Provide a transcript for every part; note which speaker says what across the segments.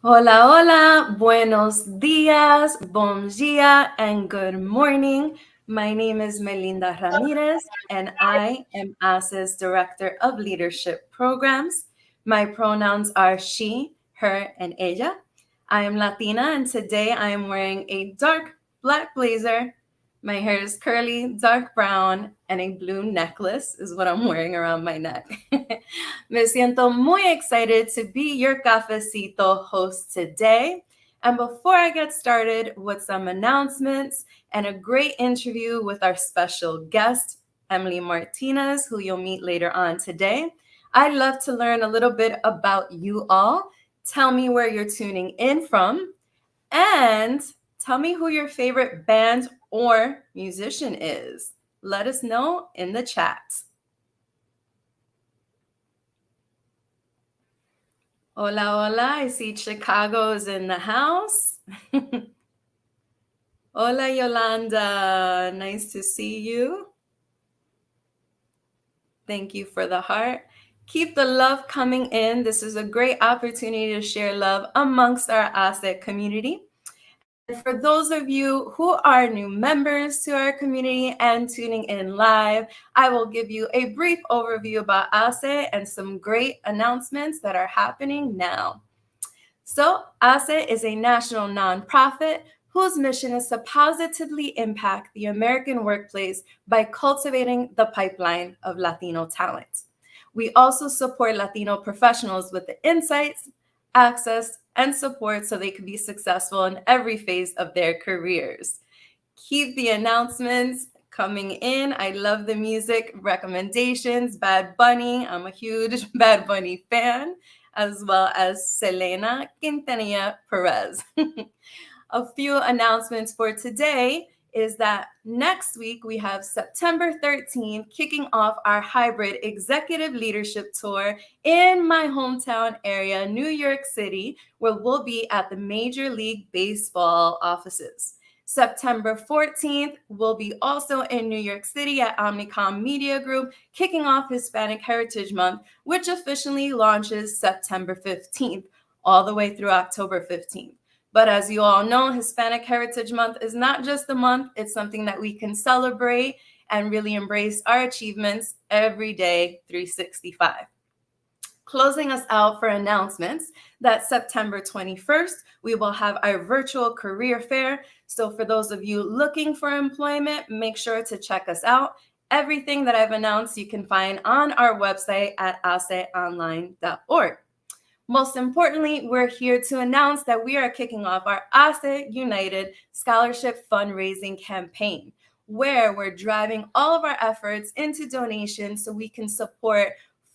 Speaker 1: Hola, hola, buenos dias, bom dia, and good morning. My name is Melinda Ramirez, and I am HACE's Director of Leadership Programs. My pronouns are she, her, and ella. I am Latina, and today I am wearing a dark black blazer. My hair is curly, dark brown, and a blue necklace is what I'm wearing around my neck. Me siento muy excited to be your Cafecito host today. And before I get started with some announcements and a great interview with our special guest, Emily Martinez, who you'll meet later on today, I'd love to learn a little bit about you all. Tell me where you're tuning in from, and tell me who your favorite band or musician is. Let us know in the chat. Hola, hola. I see Chicago's in the house. Hola, Yolanda. Nice to see you. Thank you for the heart. Keep the love coming in. This is a great opportunity to share love amongst our asset community. And for those of you who are new members to our community and tuning in live, I will give you a brief overview about ASE and some great announcements that are happening now. So, ASE is a national nonprofit whose mission is to positively impact the American workplace by cultivating the pipeline of Latino talent. We also support Latino professionals with the insights, access, and support so they can be successful in every phase of their careers. Keep the announcements coming in. I love the music recommendations. Bad Bunny, I'm a huge Bad Bunny fan, as well as Selena Quintanilla Perez. A few announcements for today is that next week we have September 13th kicking off our hybrid executive leadership tour in my hometown area, New York City, where we'll be at the Major League Baseball offices. September 14th, we'll be also in New York City at Omnicom Media Group, kicking off Hispanic Heritage Month, which officially launches September 15th, all the way through October 15th. But as you all know, Hispanic Heritage Month is not just a month, it's something that we can celebrate and really embrace our achievements every day, 365. Closing us out for announcements, that September 21st, we will have our virtual career fair. So for those of you looking for employment, make sure to check us out. Everything that I've announced you can find on our website at aseonline.org. Most importantly, we're here to announce that we are kicking off our ASE United Scholarship Fundraising Campaign, where we're driving all of our efforts into donations so we can support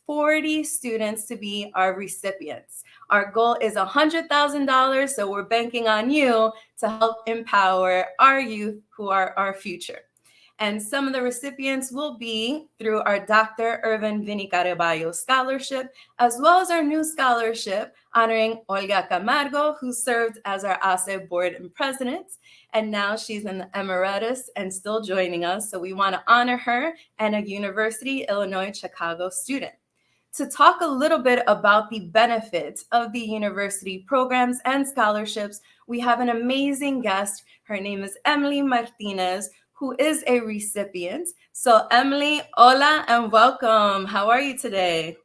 Speaker 1: 40 students to be our recipients. Our goal is $100,000, so we're banking on you to help empower our youth who are our future. And some of the recipients will be through our Dr. Ervin Vinny Caraballo Scholarship, as well as our new scholarship honoring Olga Camargo, who served as our ASE board and president. And now she's an emeritus and still joining us. So we want to honor her and a University Illinois Chicago student. To talk a little bit about the benefits of the university programs and scholarships, we have an amazing guest. Her name is Emily Martinez, who is a recipient. So Emily, hola and welcome. How are you today?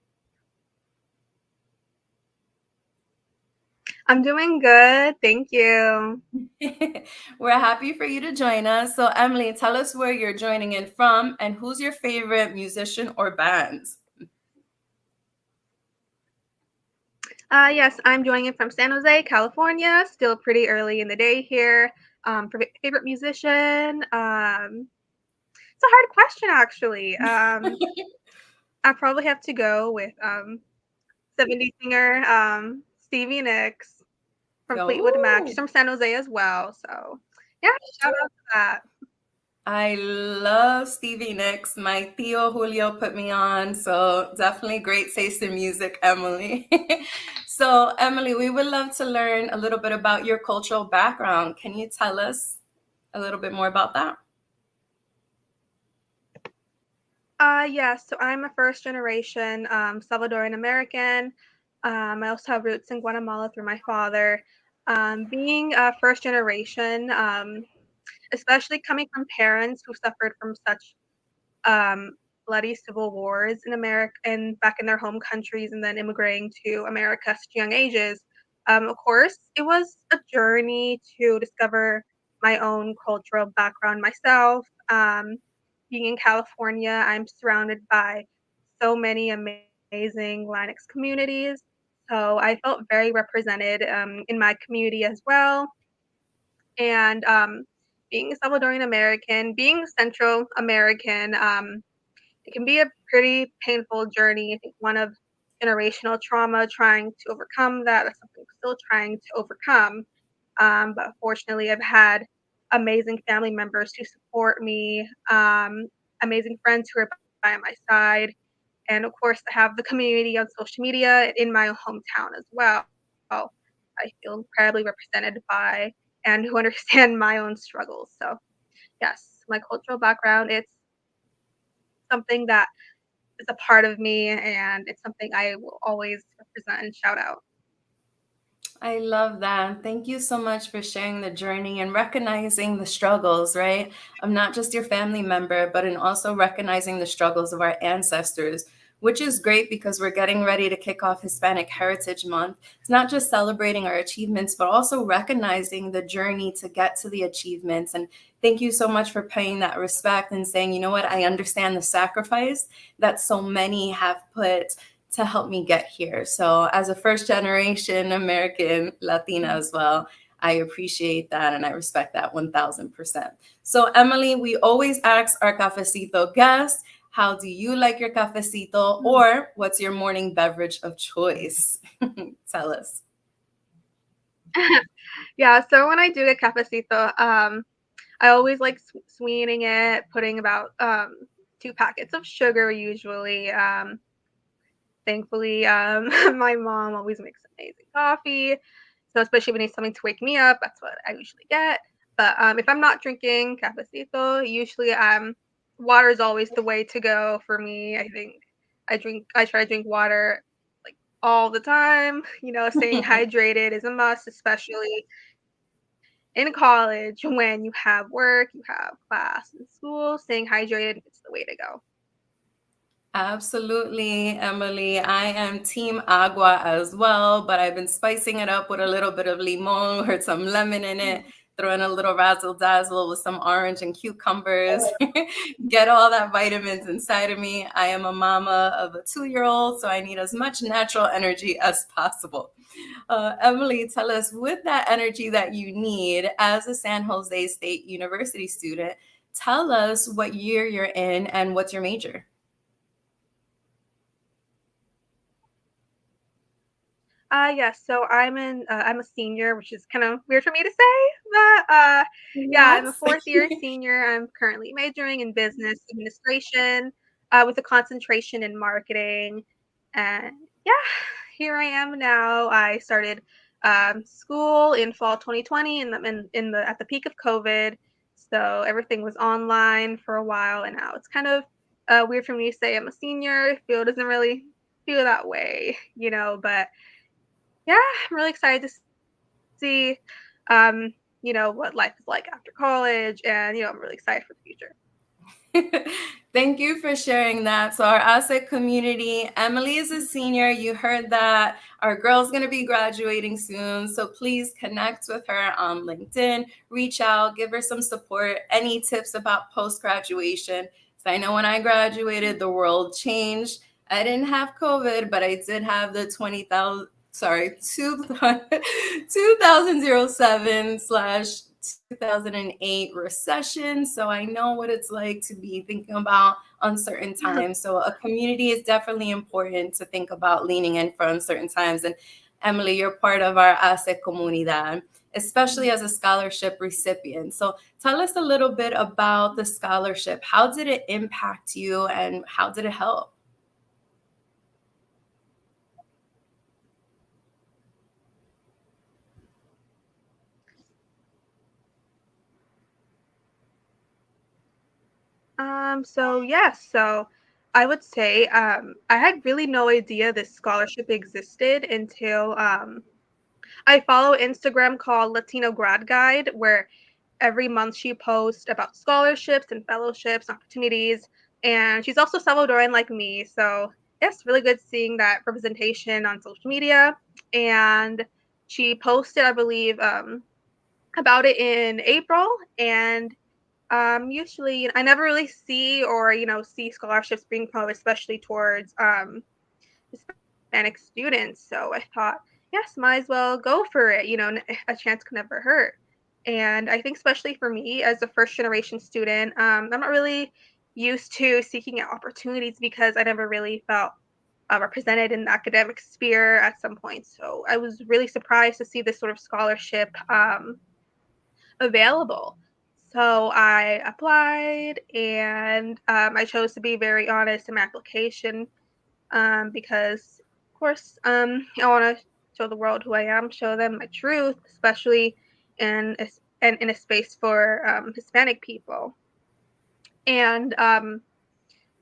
Speaker 2: I'm doing good. Thank you.
Speaker 1: We're happy for you to join us. So Emily, tell us where you're joining in from and who's your favorite musician or bands?
Speaker 2: Yes, I'm joining in from San Jose, California. Still pretty early in the day here. Favorite musician? It's a hard question, actually. I probably have to go with 70s singer Stevie Nicks from Fleetwood Mac. She's from San Jose as well. So, yeah, shout out to that.
Speaker 1: I love Stevie Nicks. My Tío Julio put me on, so definitely great taste in music, Emily. So, Emily, we would love to learn a little bit about your cultural background. Can you tell us a little bit more about that?
Speaker 2: Yeah, so I'm a first generation Salvadoran American. I also have roots in Guatemala through my father. Being a first generation, especially coming from parents who suffered from such um, bloody civil wars in America and back in their home countries, and then immigrating to America at young ages. Of course, it was a journey to discover my own cultural background myself. Being in California, I'm surrounded by so many amazing Latinx communities. So I felt very represented in my community as well. And being Salvadorian American, being Central American, it can be a pretty painful journey. I think one of generational trauma, trying to overcome that. That's something I'm still trying to overcome. But fortunately, I've had amazing family members who support me, amazing friends who are by my side, and of course, I have the community on social media in my hometown as well. I feel incredibly represented by and who understand my own struggles. So, yes, my cultural background, it's something that is a part of me, and it's something I will always represent and shout out.
Speaker 1: I love that. Thank you so much for sharing the journey and recognizing the struggles, right? Of not just your family member, but in also recognizing the struggles of our ancestors, which is great because we're getting ready to kick off Hispanic Heritage Month. It's not just celebrating our achievements, but also recognizing the journey to get to the achievements. And thank you so much for paying that respect and saying, you know what, I understand the sacrifice that so many have put to help me get here. So, as a first generation American Latina
Speaker 2: Mhm.
Speaker 1: as well, I appreciate that and I respect that 1000%. So, Emily, we always ask our cafecito guests, how do you like your cafecito,
Speaker 2: Mm.
Speaker 1: or what's your morning beverage of choice? Tell us.
Speaker 2: Yeah, so when I do get cafecito, I always like sweetening it, putting about 2 packets of sugar usually. Thankfully, my mom always makes amazing coffee. So especially when I need something to wake me up, that's what I usually get. But if I'm not drinking cafecito, usually water is always the way to go for me. I think I try to drink water like all the time. You know, staying hydrated is a must, especially in college when you have work, you have class and school. Staying hydrated is the way to go.
Speaker 1: Absolutely, Emily. I am team agua as well, but I've been spicing it up with a little bit of limon or some lemon in it, throw in a little razzle dazzle with some orange and cucumbers. Get all that vitamins inside of me. I am a mama of a 2 year old, so I need as much natural energy as possible. Emily, tell us with that energy that you need as a San Jose State University student, tell us what year you're in and what's your major.
Speaker 2: Yes, so I'm a senior, which is kind of weird for me to say, but yeah, I'm a
Speaker 1: Congrats.
Speaker 2: fourth year senior. I'm currently majoring in business administration, with a concentration in marketing, and yeah, here I am now. I started school in fall 2020, in the at the peak of COVID, so everything was online for a while, and now it's kind of weird for me to say I'm a senior. I feel it doesn't really feel that way, but yeah, I'm really excited to see, um, what life is like after college, and I'm really excited for the future.
Speaker 1: Thank you for sharing that. So, our asset community, Emily is a senior. You heard that. Our girl's going to be graduating soon. So, please connect with her on LinkedIn, reach out, give her some support, any tips about post graduation. So, I know when I graduated, the world changed. I didn't have COVID, but I did have the 20,000, sorry, 2007 slash 2008 recession. So I know what it's like to be thinking about uncertain times. So a community is definitely important to think about leaning in for uncertain times. And Emily, you're part of our ASE Comunidad, especially as a scholarship recipient. So tell us a little bit about the scholarship. How did it impact you and how did it help?
Speaker 2: So yes, so I would say I had really no idea this scholarship existed until I follow Instagram called Latino Grad Guide, where every month she posts about scholarships and fellowships, opportunities, and she's also Salvadoran like me. So yes, really good seeing that representation on social media. And she posted, I believe, about it in April, and usually I never really see or see scholarships being promoted, especially towards Hispanic students. So I thought, yes, might as well go for it. A chance can never hurt. And I think, especially for me as a first generation student, I'm not really used to seeking out opportunities because I never really felt represented in the academic sphere at some point. So I was really surprised to see this sort of scholarship available. So I applied, and I chose to be very honest in my application because, of course, I want to show the world who I am, show them my truth, especially in a space for Hispanic people. And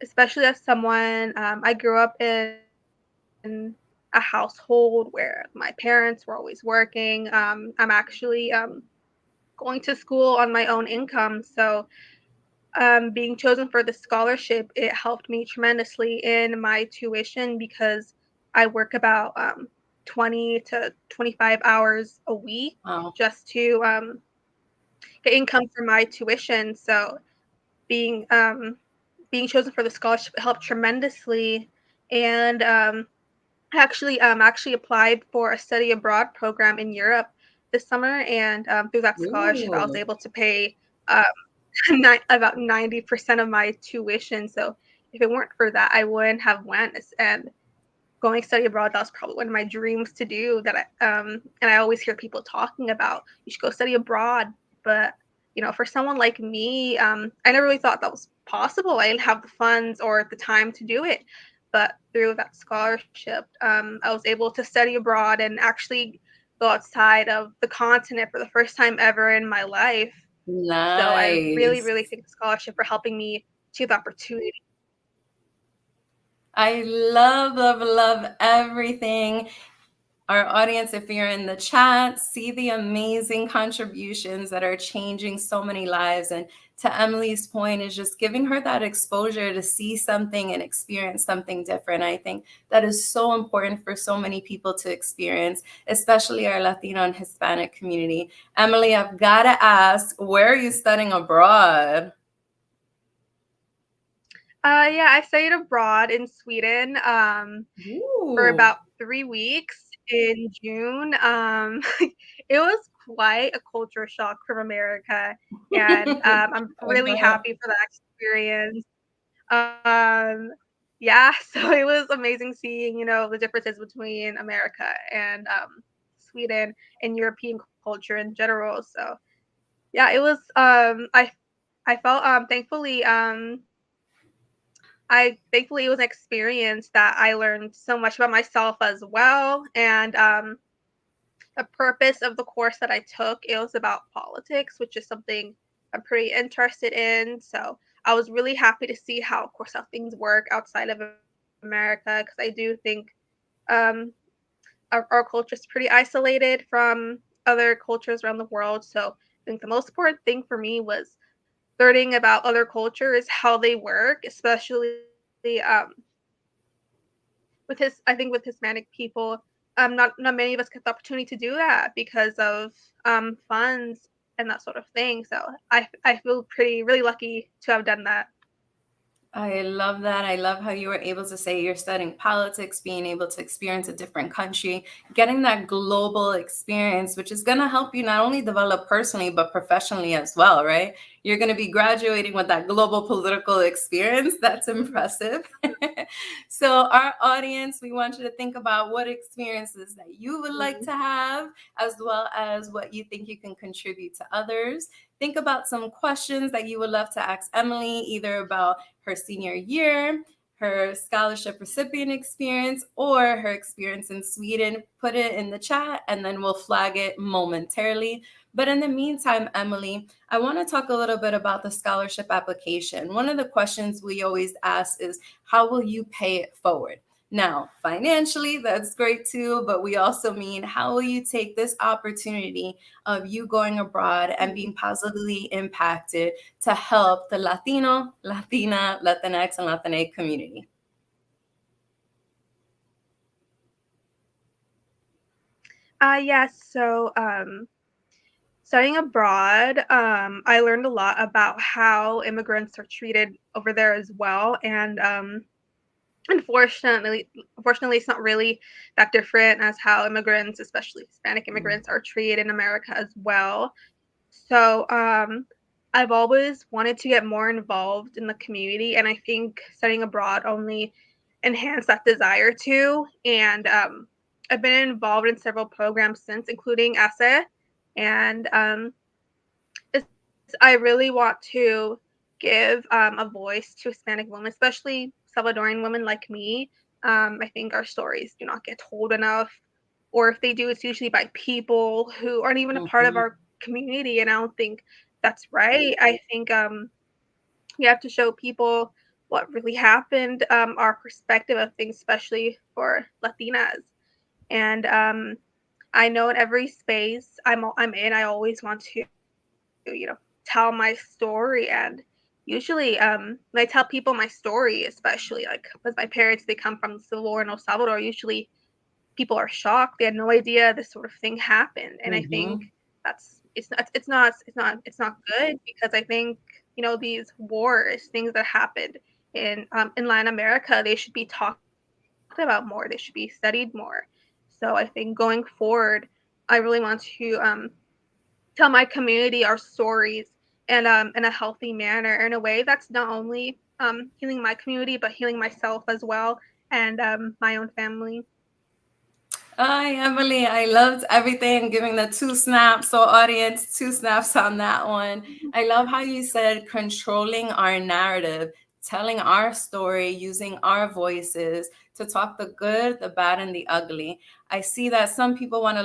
Speaker 2: especially as someone, I grew up in a household where my parents were always working. I'm actually going to school on my own income. So being chosen for the scholarship, it helped me tremendously in my tuition because I work about 20 to 25 hours a week
Speaker 1: Wow.
Speaker 2: just to get income for my tuition. So being being chosen for the scholarship helped tremendously. And actually applied for a study abroad program in Europe this summer, and through that scholarship, I was
Speaker 1: Ooh.
Speaker 2: able to pay um, about 90% of my tuition. So if it weren't for that, I wouldn't have went. And going to study abroad, that was probably one of my dreams to do. And I always hear people talking about you should go study abroad, but for someone like me, I never really thought that was possible. I didn't have the funds or the time to do it. But through that scholarship, I was able to study abroad and actually go outside of the continent for the first time ever in my life. So I really,
Speaker 1: Nice.
Speaker 2: really thank the scholarship for helping me achieve the opportunity.
Speaker 1: I love, love, love everything. Our audience, if you're in the chat, see the amazing contributions that are changing so many lives. And to Emily's point, is just giving her that exposure to see something and experience something different. I think that is so important for so many people to experience, especially our Latino and Hispanic community. Emily, I've got to ask, where are you studying abroad?
Speaker 2: Yeah, I studied abroad in Sweden for
Speaker 1: Ooh.
Speaker 2: about 3 weeks in June. It was quite a culture shock from America, and I'm
Speaker 1: I
Speaker 2: really
Speaker 1: bet.
Speaker 2: happy for that experience. Um, yeah, so it was amazing seeing, the differences between America and Sweden and European culture in general. So yeah, it was. I felt thankfully it was an experience that I learned so much about myself as well. And the purpose of the course that I took, it was about politics, which is something I'm pretty interested in. So I was really happy to see how, of course, how things work outside of America, because I do think um, our culture is pretty isolated from other cultures around the world. So I think the most important thing for me was learning about other cultures, how they work, especially um, I think with Hispanic people, not many of us get the opportunity to do that because of funds and that sort of thing. So I feel pretty really lucky to have done that.
Speaker 1: I love that. I love how you were able to say you're studying politics, being able to experience a different country, getting that global experience, which is going to help you not only develop personally, but professionally as well, right? You're going to be graduating with that global political experience. That's
Speaker 2: Mhm.
Speaker 1: impressive. So, our audience, we want you to think about what experiences that you would like
Speaker 2: Mhm.
Speaker 1: to have, as well as what you think you can contribute to others. Think about some questions that you would love to ask Emily, either about her senior year, her scholarship recipient experience, or her experience in Sweden. Put it in the chat and then we'll flag it momentarily. But in the meantime, Emily, I want to talk a little bit about the scholarship application. One of the questions we always ask is, how will you pay it forward? Now, financially, that's great too, but we also mean, how will you take this opportunity of you going abroad and being positively impacted to help the Latino, Latina, Latinx, and Latinx community?
Speaker 2: Yes. So, studying abroad, I learned a lot about how immigrants are treated over there as well, and unfortunately, it's not really that different as how immigrants, especially Hispanic immigrants, are treated in America as well. So, I've always wanted to get more involved in the community, and I think studying abroad only enhanced that desire to. And I've been involved in several programs since, including HACE, and it's, I really want to give a voice to Hispanic women, especially Salvadoran women like me. I think our stories do not get told enough, or if they do, it's usually by people who aren't even a part of
Speaker 1: Mhm.
Speaker 2: our community, and I don't think that's right. I think we have to show people what really happened, our perspective of things, especially for Latinas. And I know in every space I'm in, I always want to, tell my story. And usually, when I tell people my story, especially like with my parents, they come from the Civil War in El Salvador. Usually, people are shocked. They had no idea this sort of thing happened, and I think
Speaker 1: Mhm.
Speaker 2: that's it's not good, because I think these wars, things that happened in Latin America, they should be talked about more. They should be studied more. So I think going forward, I really want to tell my community our stories, and in a healthy manner, in a way that's not only healing my community but healing myself as well, and my own family.
Speaker 1: Hi, Emily. I loved everything, giving the two snaps. So, audience, two snaps on that one. I love how you said controlling our narrative, telling our story, using our voices to talk the good, the bad, and the ugly. I see that some people want to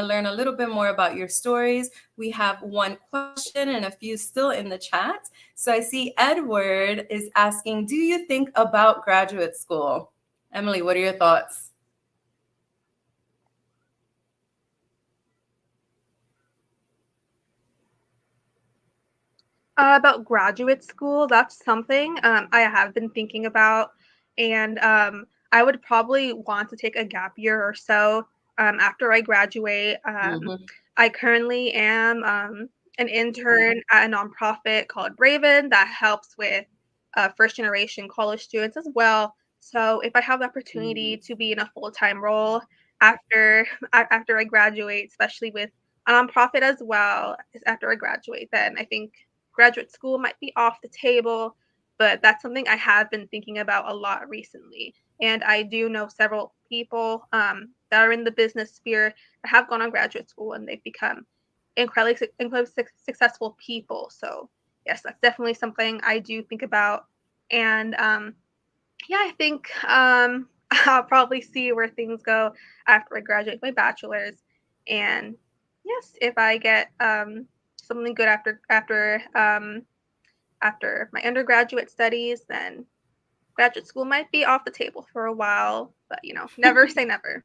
Speaker 1: learn a little bit more about your stories. We have one question and a few still in the chat. So I see Edward is asking, do you think about graduate school? Emily, what are your thoughts?
Speaker 2: About graduate school, that's something I have been thinking about, and I would probably want to take a gap year or so after I graduate.
Speaker 1: Mhm.
Speaker 2: I currently am an intern at a nonprofit called Raven that helps with first generation college students as well. So if I have the opportunity to be in a full time role after after I graduate, especially with a nonprofit as well, after I graduate, then I think graduate school might be off the table, but that's something I have been thinking about a lot recently. And I do know several people that are in the business sphere that have gone on graduate school, and they've become incredibly successful people. So, yes, that's definitely something I do think about. And yeah, I think I'll probably see where things go after I graduate my bachelor's. And yes, if I get something good after my undergraduate studies, then graduate school might be off the table for a while. But never say never.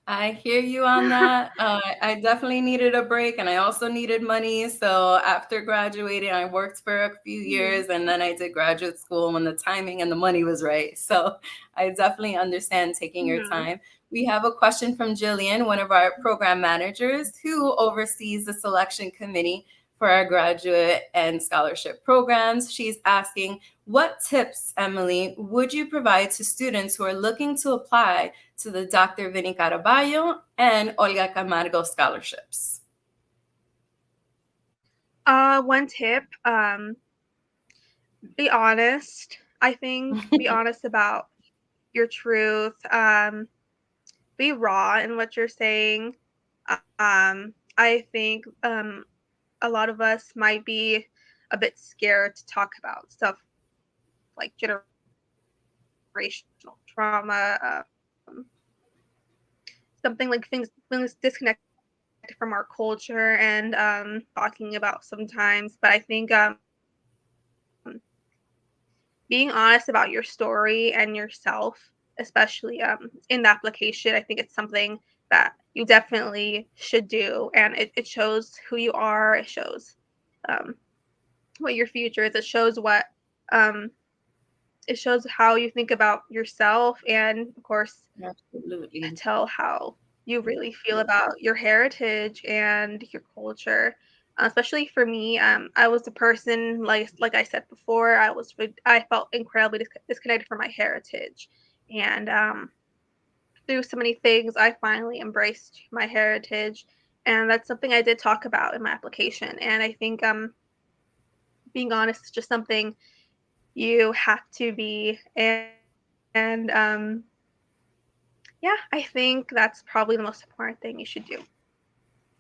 Speaker 1: I hear you on that. I definitely needed a break and I also needed money. So after graduating, I worked for a few
Speaker 2: Mhm.
Speaker 1: years and then I did graduate school when the timing and the money was right. So I definitely understand taking your
Speaker 2: Mhm.
Speaker 1: time. We have a question from Jillian, one of our program managers who oversees the selection committee for our graduate and scholarship programs. She's asking, what tips, Emily, would you provide to students who are looking to apply to the Dr. Vinny Caraballo and Olga Camargo scholarships?
Speaker 2: One tip, be honest. I think be honest about your truth. Be raw in what you're saying. I think a lot of us might be a bit scared to talk about stuff like generational trauma, something like things disconnected from our culture and talking about sometimes. But I think being honest about your story and yourself, especially in the application, I think it's something that you definitely should do, and it shows who you are. It shows um, what your future is. Um, it shows how you think about yourself, and of course,
Speaker 1: Absolutely.
Speaker 2: tell how you really feel about your heritage and your culture. Especially for me, I was a person like I said before. I felt incredibly disconnected from my heritage, and through so many things, I finally embraced my heritage, and that's something I did talk about in my application. And I think being honest is just something you have to be, and yeah, I think that's probably the most important thing you should do.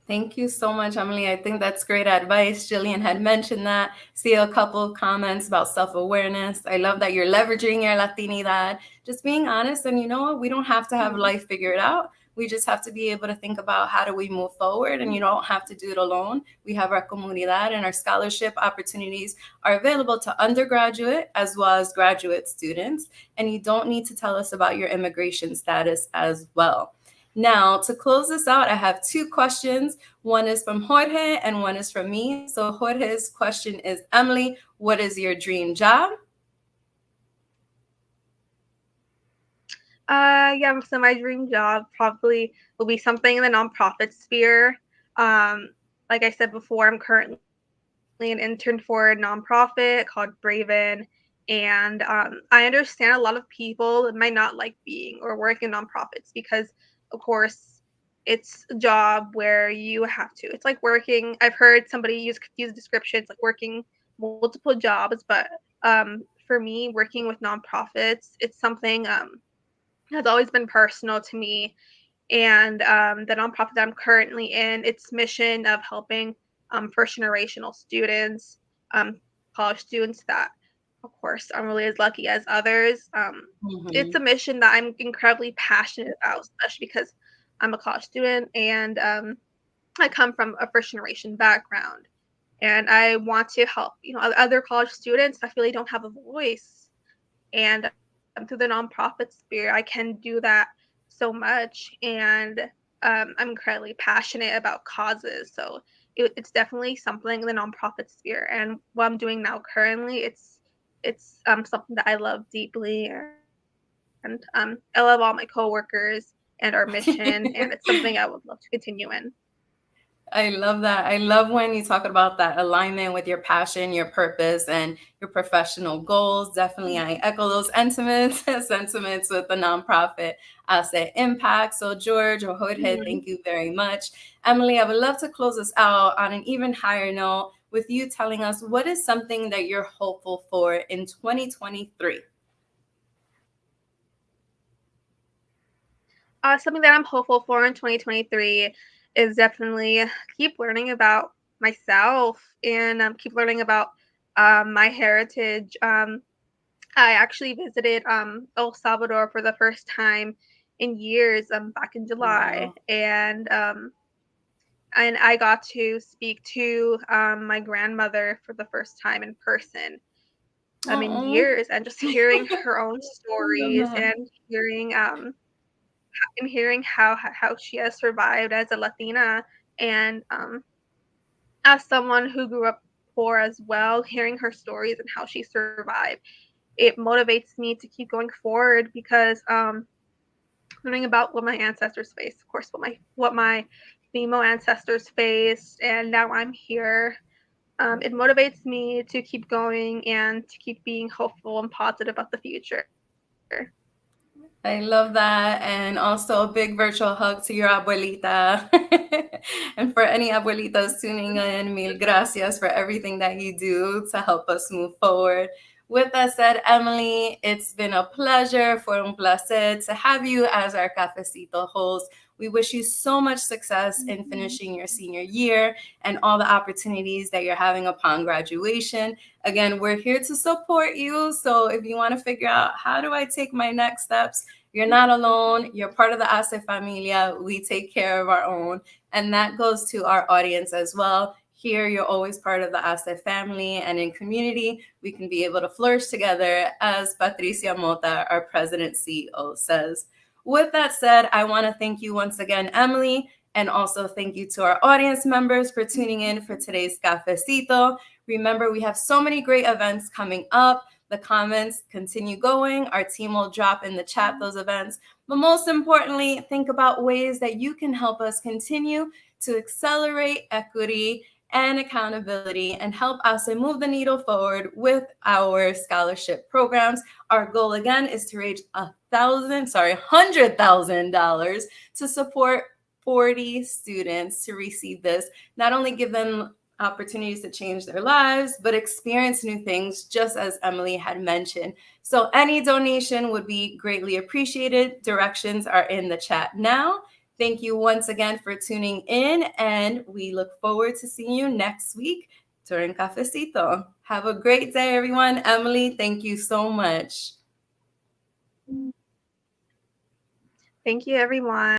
Speaker 1: Thank you so much, Emily. I think that's great advice. Jillian had mentioned that. See a couple of comments about self awareness. I love that you're leveraging your Latinidad, just being honest. And you know what? We don't have to have
Speaker 2: Mhm.
Speaker 1: life figured out. We just have to be able to think about how do we move forward. And you don't have to do it alone. We have our comunidad, and our scholarship opportunities are available to undergraduate as well as graduate students. And you don't need to tell us about your immigration status as well. Now, to close this out, I have two questions. One is from Jorge and one is from me. So, Jorge's question is, Emily, what is your dream job?
Speaker 2: Yeah, so my dream job probably will be something in the nonprofit sphere. Um, like I said before, I'm currently an intern for a nonprofit called Braven, and I understand a lot of people might not like being or working in nonprofits because, of course, it's a job where you have to. It's like working. I've heard somebody use descriptions like working multiple jobs, but for me, working with nonprofits, it's something has always been personal to me. And the nonprofit that I'm currently in, its mission of helping first generational students, um, college students that, of course, aren't really as lucky as others. It's
Speaker 1: Mm-hmm.
Speaker 2: a mission that I'm incredibly passionate about, especially because I'm a college student and I come from a first generation background. And I want to help, other college students that feel they don't have a voice, and through the nonprofit sphere, I can do that so much. And I'm incredibly passionate about causes, so it's definitely something in the nonprofit sphere. And what I'm doing now currently, it's something that I love deeply, and I love all my coworkers and our mission, and it's something I would love to continue in.
Speaker 1: I love that. I love when you talk about that alignment with your passion, your purpose, and your professional goals. Definitely, I echo those sentiments, sentiments with the nonprofit asset impact. So, George or Jorge,
Speaker 2: Mhm.
Speaker 1: thank you very much. Emily, I would love to close us out on an even higher note with you telling us what is something that you're hopeful for in 2023.
Speaker 2: Something that I'm hopeful for in 2023 is definitely keep learning about myself and keep learning about my heritage. I actually visited El Salvador for the first time in years back in July,
Speaker 1: Wow.
Speaker 2: and I got to speak to my grandmother for the first time in person. In
Speaker 1: Oh,
Speaker 2: years, and just hearing her own
Speaker 1: I love
Speaker 2: stories
Speaker 1: that.
Speaker 2: and hearing how she has survived as a Latina, and as someone who grew up poor as well, hearing her stories and how she survived, it motivates me to keep going forward because learning about what my ancestors faced, of course, what my female ancestors faced, and now I'm here. It motivates me to keep going and to keep being hopeful and positive about the future.
Speaker 1: I love that. And also a big virtual hug to your abuelita. And for any abuelitas tuning in, mil gracias for everything that you do to help us move forward. With that said, Emily, it's been a pleasure, fue un placer to have you as our Cafecito host. We wish you so much success in finishing your senior year and all the opportunities that you're having upon graduation. Again, we're here to support you. So if you want to figure out how do I take my next steps, you're not alone. You're part of the HACE familia. We take care of our own. And that goes to our audience as well. Here, you're always part of the HACE family, and in community, we can be able to flourish together, as Patricia Mota, our president CEO, says. With that said, I want to thank you once again, Emily, and also thank you to our audience members for tuning in for today's Cafecito. Remember, we have so many great events coming up. The comments continue going. Our team will drop in the chat those events. But most importantly, think about ways that you can help us continue to accelerate equity and accountability and help us move the needle forward with our scholarship programs. Our goal again is to raise $100,000 to support 40 students to receive this, not only give them opportunities to change their lives, but experience new things, just as Emily had mentioned. So any donation would be greatly appreciated. Directions are in the chat now. Thank you once again for tuning in, and we look forward to seeing you next week during Cafecito. Have a great day, everyone. Emily, thank you so much.
Speaker 2: Thank you, everyone.